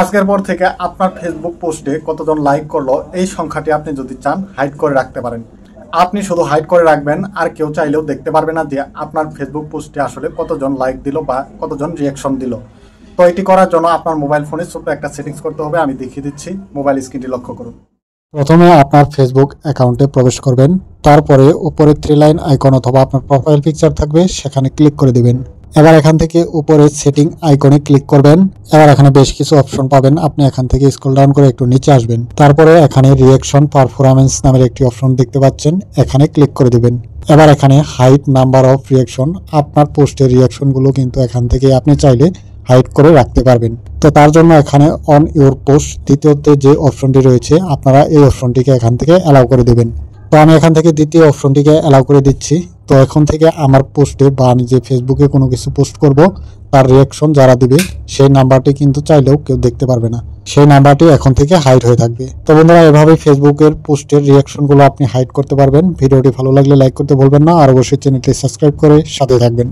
আজকের পর থেকে আপনার ফেসবুক পোস্টে কতজন লাইক করলো এই সংখ্যাটি আপনি যদি চান হাইড করে রাখতে পারেন। আপনি শুধু হাইড করে রাখবেন, আর কেউ চাইলেও দেখতে পারবে না যে আপনার ফেসবুক পোস্টে আসলে কতজন লাইক দিল বা কতজন রিয়াকশন দিল। তো এটি করার জন্য আপনার মোবাইল ফোনে ছোট্ট একটা সেটিংস করতে হবে, আমি দেখিয়ে দিচ্ছি। মোবাইল স্ক্রিনটি লক্ষ্য করুন। প্রথমে আপনার ফেসবুক অ্যাকাউন্টে প্রবেশ করবেন, তারপরে উপরে 3 লাইন আইকন অথবা আপনার প্রোফাইল পিকচার থাকবে, সেখানে ক্লিক করে দিবেন। এবার এখান থেকে উপরে সেটিং আইকনে ক্লিক করবেন। এবার এখানে বেশ কিছু অপশন পাবেন, আপনি এখান থেকে স্ক্রল ডাউন করে একটু নিচে আসবেন। তারপরে এখানে রিয়াকশন পারফরম্যান্স নামের একটি অপশন দেখতে পাচ্ছেন, এখানে ক্লিক করে দিবেন। এবার এখানে হাইড নাম্বার অফ রিয়াকশন, আপনার পোস্টের রিয়াকশনগুলো কিন্তু এখান থেকে আপনি চাইলে হাইড করে রাখতে পারবেন। তো তার জন্য এখানে অন ইউর পোস্ট দ্বিতীয়তে যে অপশনটি রয়েছে, আপনারা এই অপশনটিকে এখান থেকে অ্যালাউ করে দেবেন। তো আমি এখান থেকে দ্বিতীয় অপশনটিকে অ্যালাউ করে দিচ্ছি। তো এখন থেকে আমার পোস্টে বা আমি যে ফেসবুকে কোনো কিছু পোস্ট করব, তার রিয়াকশন যারা দিবে সেই নাম্বারটি কিন্তু চাইলেও কেউ দেখতে পারবে না, সেই নাম্বারটি এখন থেকে হাইড হয়ে থাকবে। তো বন্ধুরা, এভাবে ফেসবুকের পোস্টের রিয়াকশনগুলো আপনি হাইড করতে পারবেন। ভিডিওটি ভালো লাগলে লাইক করতে ভুলবেন না, আর অবশ্যই চ্যানেলটি সাবস্ক্রাইব করে সাথে থাকবেন।